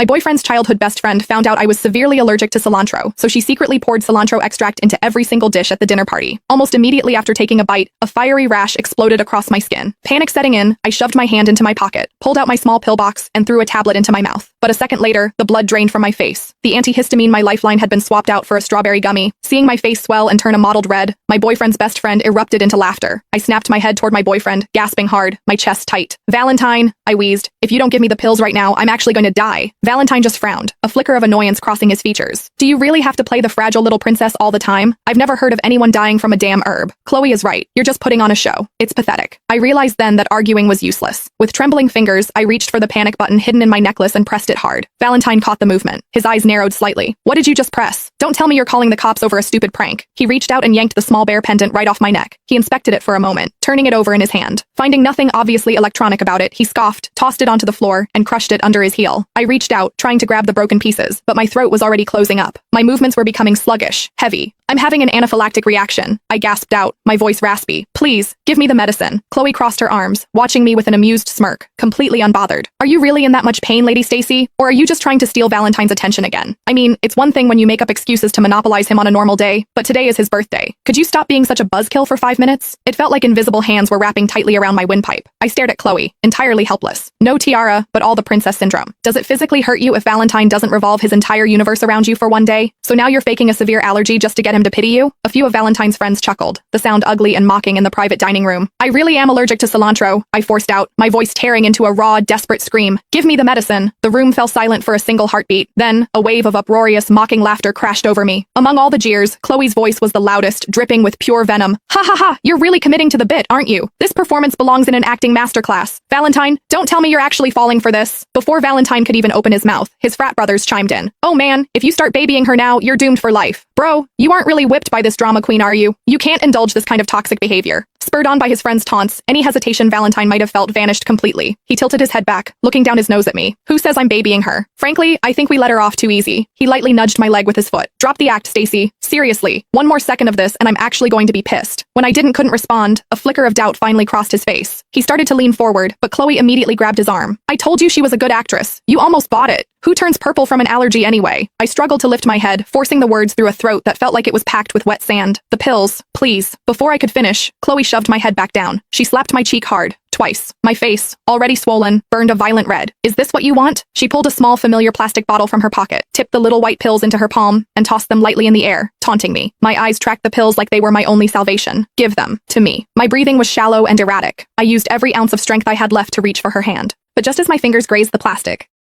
My boyfriend's childhood best friend found out I was severely allergic to cilantro, so she secretly poured cilantro extract into every single dish at the dinner party. Almost immediately after taking a bite, a fiery rash exploded across my skin. Panic setting in, I shoved my hand into my pocket, pulled out my small pill box, and threw a tablet into my mouth. But a second later, the blood drained from my face. The antihistamine my lifeline had been swapped out for a strawberry gummy. Seeing my face swell and turn a mottled red, my boyfriend's best friend erupted into laughter. I snapped my head toward my boyfriend, gasping hard, my chest tight. "Valentine," I wheezed. "If you don't give me the pills right now, I'm actually going to die." Valentine just frowned, a flicker of annoyance crossing his features. "Do you really have to play the fragile little princess all the time? I've never heard of anyone dying from a damn herb. Chloe is right. You're just putting on a show. It's pathetic." I realized then that arguing was useless. With trembling fingers, I reached for the panic button hidden in my necklace and pressed it hard. Valentine caught the movement. His eyes narrowed slightly. "What did you just press? Don't tell me you're calling the cops over a stupid prank." He reached out and yanked the small bear pendant right off my neck. He inspected it for a moment, turning it over in his hand. Finding nothing obviously electronic about it, he scoffed, tossed it onto the floor, and crushed it under his heel. I reached out, trying to grab the broken pieces, but my throat was already closing up. My movements were becoming sluggish, heavy. "I'm having an anaphylactic reaction," I gasped out, my voice raspy. "Please, give me the medicine." Chloe crossed her arms, watching me with an amused smirk, completely unbothered. "Are you really in that much pain, Lady Stacy? Or are you just trying to steal Valentine's attention again? I mean, it's one thing when you make up excuses to monopolize him on a normal day, but today is his birthday. Could you stop being such a buzzkill for 5 minutes?" It felt like invisible hands were wrapping tightly around my windpipe. I stared at Chloe, entirely helpless. No tiara, but all the princess syndrome. Does it physically hurt you if Valentine doesn't revolve his entire universe around you for one day? So now you're faking a severe allergy just to get him to pity you? A few of Valentine's friends chuckled, the sound ugly and mocking in the private dining room. "I really am allergic to cilantro," I forced out, my voice tearing into a raw, desperate scream. "Give me the medicine." The room fell silent for a single heartbeat. Then, a wave of uproarious, mocking laughter crashed over me. Among all the jeers, Chloe's voice was the loudest, dripping with pure venom. "Ha ha ha, you're really committing to the bit, aren't you? This performance belongs in an acting masterclass. Valentine, don't tell me you're actually falling for this." Before Valentine could even open his mouth, his frat brothers chimed in. "Oh man, if you start babying her now, you're doomed for life. Bro, you aren't really whipped by this drama queen, are you? You can't indulge this kind of toxic behavior." Spurred on by his friend's taunts, any hesitation Valentine might have felt vanished completely. He tilted his head back, looking down his nose at me. "Who says I'm babying her? Frankly, I think we let her off too easy." He lightly nudged my leg with his foot. "Drop the act, Stacy. Seriously, one more second of this and I'm actually going to be pissed." When I couldn't respond, a flicker of doubt finally crossed his face. He started to lean forward, but Chloe immediately grabbed his arm. "I told you she was a good actress. You almost bought it. Who turns purple from an allergy anyway?" I struggled to lift my head, forcing the words through a throat that felt like it was packed with wet sand. "The pills, please." Before I could finish, Chloe shoved my head back down. She slapped my cheek hard. Twice. My face, already swollen, burned a violent red. "Is this what you want?" She pulled a small familiar plastic bottle from her pocket, tipped the little white pills into her palm, and tossed them lightly in the air, taunting me. My eyes tracked the pills like they were my only salvation. "Give them to me." My breathing was shallow and erratic. I used every ounce of strength I had left to reach for her hand. But just as my fingers grazed the plastic,